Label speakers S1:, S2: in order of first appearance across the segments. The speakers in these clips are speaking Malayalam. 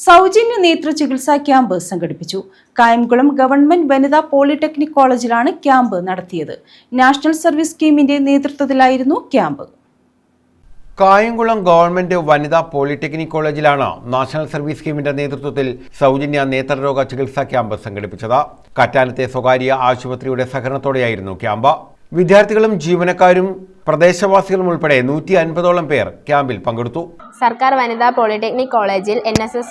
S1: സൗജന്യ നേത്ര ചികിത്സാ ക്യാമ്പ് സംഘടിപ്പിച്ചു. കായംകുളം ഗവൺമെന്റ് വനിതാ പോളിടെക്നിക് കോളേജിലാണ് ക്യാമ്പ് നടത്തിയത്. നാഷണൽ സർവീസ് സ്കീമിന്റെ നേതൃത്വത്തിലായിരുന്നു ക്യാമ്പ്.
S2: കായംകുളം ഗവൺമെന്റ് വനിതാ പോളിടെക്നിക് കോളേജിലാണ് നാഷണൽ സർവീസ് സ്കീമിന്റെ നേതൃത്വത്തിൽ സൗജന്യ നേത്രരോഗ ചികിത്സാ ക്യാമ്പ് സംഘടിപ്പിച്ചത്. കറ്റാനത്തെ സ്വകാര്യ ആശുപത്രിയുടെ സഹകരണത്തോടെയായിരുന്നു ക്യാമ്പ്. വിദ്യാർത്ഥികളും ജീവനക്കാരും പ്രദേശവാസികളും ഉൾപ്പെടെ 150ഓളം പേർ ക്യാമ്പിൽ പങ്കെടുത്തു.
S3: സർക്കാർ വനിതാ പോളിടെക്നിക് കോളേജിൽ NSS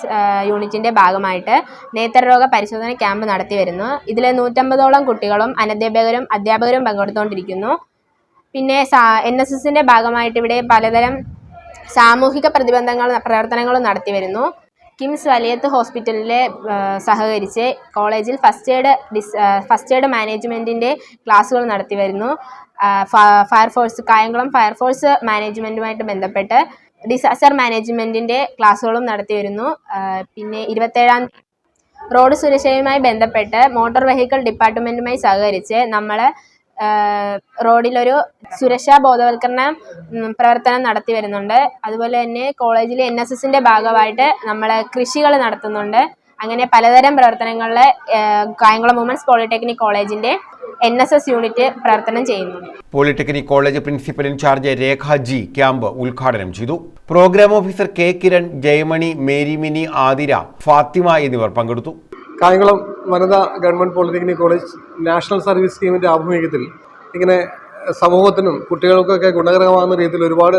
S3: യൂണിറ്റിന്റെ ഭാഗമായിട്ട് നേത്രരോഗ പരിശോധന ക്യാമ്പ് നടത്തി വരുന്നു. ഇതിൽ 150ഓളം കുട്ടികളും അധ്യാപകരും പങ്കെടുത്തുകൊണ്ടിരിക്കുന്നു. പിന്നെ NSSന്റെ ഭാഗമായിട്ട് ഇവിടെ പലതരം സാമൂഹിക പ്രവർത്തനങ്ങളും നടത്തി വരുന്നു. കിംസ് വലിയത്ത് ഹോസ്പിറ്റലിലെ സഹകരിച്ച് കോളേജിൽ ഫസ്റ്റ് എയ്ഡ് മാനേജ്മെൻറ്റിൻ്റെ ക്ലാസ്സുകൾ നടത്തി വരുന്നു. കായംകുളം ഫയർഫോഴ്സ് മാനേജ്മെൻറ്റുമായിട്ട് ബന്ധപ്പെട്ട് ഡിസാസ്റ്റർ മാനേജ്മെൻറ്റിൻ്റെ ക്ലാസ്സുകളും നടത്തി വരുന്നു. പിന്നെ 27-ാം റോഡ് സുരക്ഷയുമായി ബന്ധപ്പെട്ട് മോട്ടോർ വെഹിക്കിൾ ഡിപ്പാർട്ട്മെൻറ്റുമായി സഹകരിച്ച് നമ്മൾ റോഡിലൊരു സുരക്ഷാ ബോധവൽക്കരണ പ്രവർത്തനം നടത്തി വരുന്നുണ്ട്. അതുപോലെ തന്നെ കോളേജിൽ NSSന്റെ ഭാഗമായിട്ട് നമ്മൾ കൃഷികൾ നടത്തുന്നുണ്ട്. അങ്ങനെ പലതരം പ്രവർത്തനങ്ങളിൽ കായംകുളം വുമൻസ് പോളിടെക്നിക് കോളേജിന്റെ NSS യൂണിറ്റ് പ്രവർത്തനം ചെയ്യുന്നുണ്ട്.
S2: Polytechnic college principal in charge Rekha G camp ഉദ്ഘാടനം ചെയ്തു. Programme officer K Kiran, Jayamani, Marymini, Athira, Fathima എന്നിവർ പങ്കെടുത്തു.
S4: കായംകുളം വനിതാ government polytechnic college national service സ്കീമിൻ്റെ ആഭിമുഖ്യത്തിൽ ഇങ്ങനെ സമൂഹത്തിനും കുട്ടികൾക്കൊക്കെ ഗുണകരമാകുന്ന രീതിയിൽ ഒരുപാട്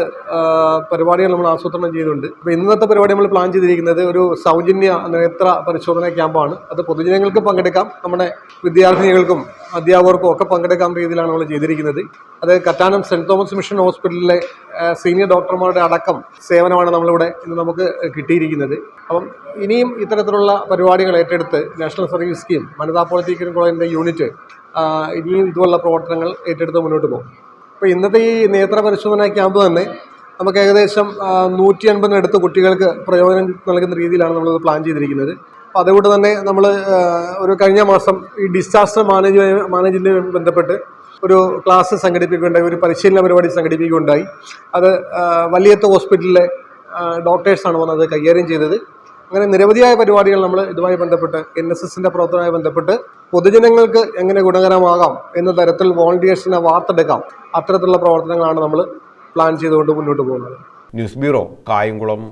S4: പരിപാടികൾ നമ്മൾ ആസൂത്രണം ചെയ്യുന്നുണ്ട്. അപ്പോൾ ഇന്നത്തെ പരിപാടി നമ്മൾ പ്ലാൻ ചെയ്തിരിക്കുന്നത് ഒരു സൗജന്യ നേത്ര പരിശോധന ക്യാമ്പാണ്. അത് പൊതുജനങ്ങൾക്ക് പങ്കെടുക്കാം, നമ്മുടെ വിദ്യാർത്ഥിനികൾക്കും അധ്യാപകർക്കും ഒക്കെ പങ്കെടുക്കാൻ രീതിയിലാണ് നമ്മൾ ചെയ്തിരിക്കുന്നത്. അത് കറ്റാനം സെൻറ് തോമസ് മിഷൻ ഹോസ്പിറ്റലിലെ സീനിയർ ഡോക്ടർമാരുടെ അടക്കം സേവനമാണ് നമ്മളിവിടെ ഇന്ന് നമുക്ക് കിട്ടിയിരിക്കുന്നത്. അപ്പം ഇനിയും ഇത്തരത്തിലുള്ള പരിപാടികൾ ഏറ്റെടുത്ത് നാഷണൽ സർവീസ് സ്കീം വനിതാ പോളിടെക്നിക് കോളേജിൻ്റെ യൂണിറ്റ് ഇനിയും ഇതുപോലുള്ള പ്രവർത്തനങ്ങൾ ഏറ്റെടുത്ത് മുന്നോട്ട് പോകും. അപ്പോൾ ഇന്നത്തെ ഈ നേത്ര പരിശോധന ക്യാമ്പ് തന്നെ നമുക്ക് ഏകദേശം 150 കുട്ടികൾക്ക് പ്രയോജനം നൽകുന്ന രീതിയിലാണ് നമ്മളിത് പ്ലാൻ ചെയ്തിരിക്കുന്നത്. അപ്പോൾ അതുകൊണ്ട് തന്നെ നമ്മൾ ഒരു കഴിഞ്ഞ മാസം ഈ ഡിസാസ്റ്റർ മാനേജ്മെൻറ്റുമായി ബന്ധപ്പെട്ട് ഒരു ക്ലാസ് സംഘടിപ്പിക്കുകയുണ്ടായി, ഒരു പരിശീലന പരിപാടി സംഘടിപ്പിക്കുകയുണ്ടായി. അത് വലിയത്ത് ഹോസ്പിറ്റലിലെ ഡോക്ടേഴ്സാണ് വന്നത് കൈകാര്യം ചെയ്തത്. അങ്ങനെ നിരവധിയായ പരിപാടികൾ നമ്മൾ ഇതുമായി ബന്ധപ്പെട്ട് NSSന്റെ പ്രവർത്തനവുമായി ബന്ധപ്പെട്ട് പൊതുജനങ്ങൾക്ക് എങ്ങനെ ഗുണകരമാകാം എന്ന തരത്തിൽ വോളണ്ടിയേഴ്സിനെ വാർത്തെടുക്കാം, അത്തരത്തിലുള്ള പ്രവർത്തനങ്ങളാണ് നമ്മൾ പ്ലാൻ ചെയ്തുകൊണ്ട് മുന്നോട്ട് പോകുന്നത്.
S2: News bureau, Kayamkulam.